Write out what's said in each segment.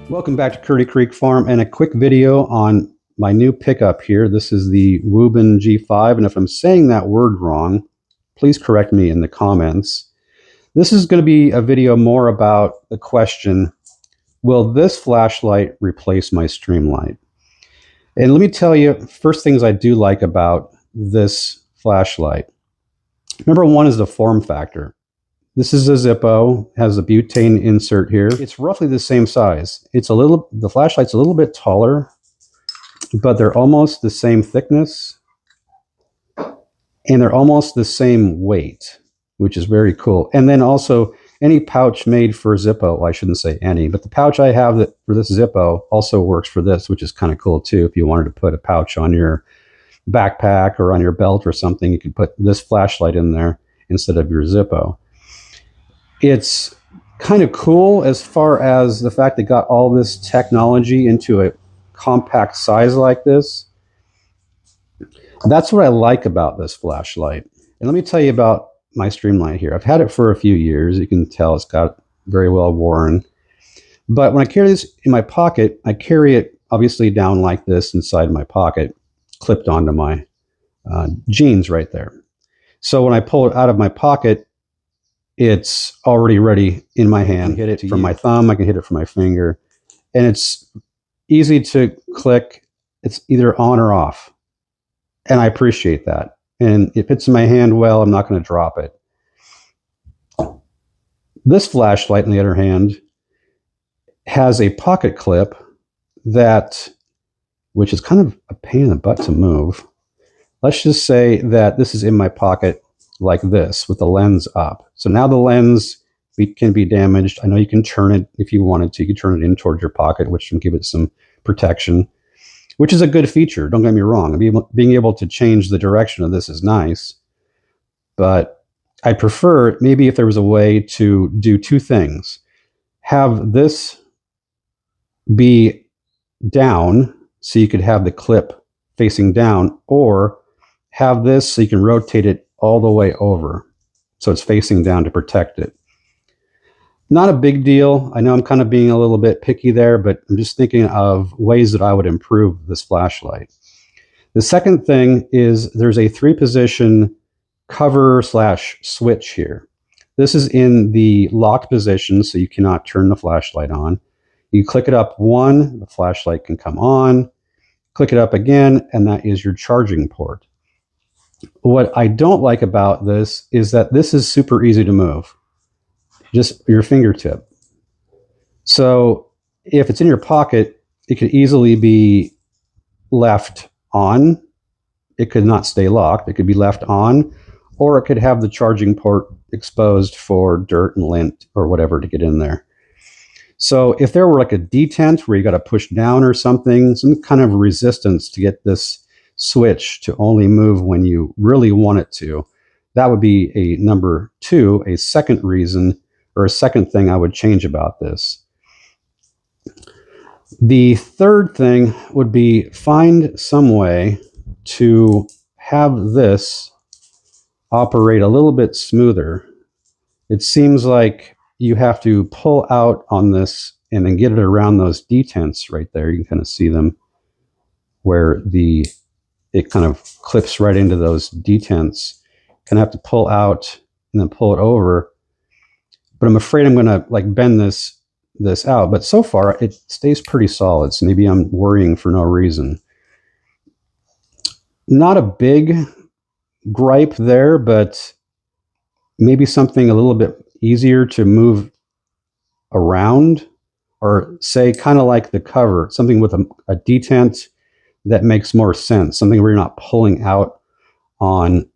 Welcome back to Curdy Creek Farm and a quick video on my new pickup here. This is the Wuben G5, and if I'm saying that word wrong, please correct me in the comments. This is going to be a video more about the question, will this flashlight replace my Streamlight? And let me tell you, first things I do like about this flashlight. Number one is the form factor. This is a Zippo, has a butane insert here. It's roughly the same size. The flashlight's a little bit taller, but they're almost the same thickness, and they're almost the same weight, which is very cool. And then also, any pouch made for Zippo, well, I shouldn't say any, but the pouch I have for this Zippo also works for this, which is kind of cool too. If you wanted to put a pouch on your backpack or on your belt or something, you could put this flashlight in there instead of your Zippo. It's kind of cool as far as the fact they got all this technology into a compact size like this. That's what I like about this flashlight. And let me tell you about my Streamlight here. I've had it for a few years. You can tell it's got very well worn. But when I carry this in my pocket, I carry it obviously down like this inside my pocket, clipped onto my jeans right there. So when I pull it out of my pocket, it's already ready in my hand. I can hit it from my thumb, I can hit it from my finger, and it's easy to click. It's either on or off, and I appreciate that. And it fits in my hand well, I'm not going to drop it. This flashlight, on the other hand, has a pocket clip which is kind of a pain in the butt to move. Let's just say that this is in my pocket like this with the lens up. So now the lens can be damaged. I know you can turn it if you wanted to. You can turn it in towards your pocket, which can give it some protection, which is a good feature. Don't get me wrong. Being able to change the direction of this is nice, but I prefer maybe if there was a way to do two things. Have this be down so you could have the clip facing down, or have this so you can rotate it all the way over so it's facing down to protect it. Not a big deal. I know I'm kind of being a little bit picky there, but I'm just thinking of ways that I would improve this flashlight. The second thing is there's a 3-position cover / switch here. This is in the locked position, so you cannot turn the flashlight on. You click it up one, the flashlight can come on. Click it up again, and that is your charging port. What I don't like about this is that this is super easy to move. Just your fingertip. So if it's in your pocket, it could easily be left on. It could not stay locked. It could be left on, or it could have the charging port exposed for dirt and lint or whatever to get in there. So if there were like a detent where you got to push down or something, some kind of resistance to get this switch to only move when you really want it to, that would be a number two, a second reason, or a second thing I would change about this. The third thing would be find some way to have this operate a little bit smoother. It seems like you have to pull out on this and then get it around those detents right there. You can kind of see them where it kind of clips right into those detents. Kind of have to pull out and then pull it over. But I'm afraid I'm going to like bend this out. But so far it stays pretty solid. So maybe I'm worrying for no reason. Not a big gripe there, but maybe something a little bit easier to move around, or say kind of like the cover, something with a detent that makes more sense, something where you're not pulling out on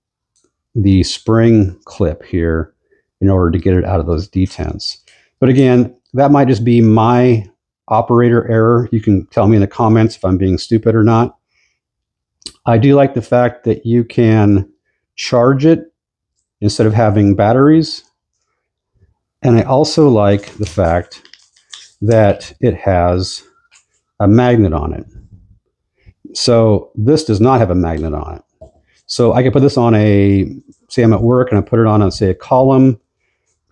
the spring clip here in order to get it out of those detents. But again, that might just be my operator error. You can tell me in the comments if I'm being stupid or not. I do like the fact that you can charge it instead of having batteries. And I also like the fact that it has a magnet on it. So this does not have a magnet on it. So I could put this on say I'm at work and I put it on, say, a column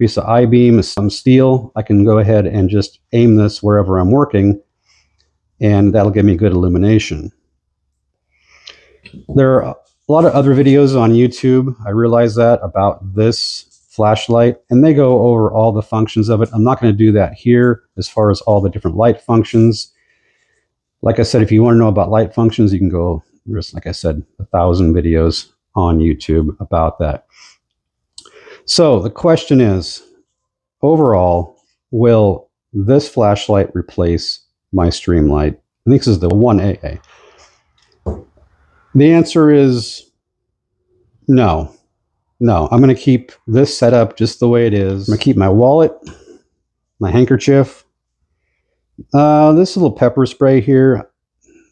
piece of I-beam, some steel, I can go ahead and just aim this wherever I'm working, and that'll give me good illumination. There are a lot of other videos on YouTube, I realize that, about this flashlight, and they go over all the functions of it. I'm not going to do that here as far as all the different light functions. Like I said, if you want to know about light functions, you can go, there's, like I said, 1,000 videos on YouTube about that. So the question is, overall, will this flashlight replace my Streamlight? I think this is the 1AA. The answer is no. No, I'm going to keep this setup just the way it is. I'm going to keep my wallet, my handkerchief, this little pepper spray here.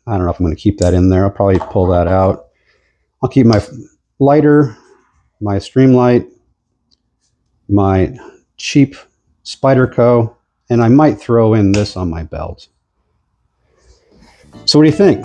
I don't know if I'm going to keep that in there. I'll probably pull that out. I'll keep my lighter, my Streamlight, my cheap Spyderco, and I might throw in this on my belt. So what do you think?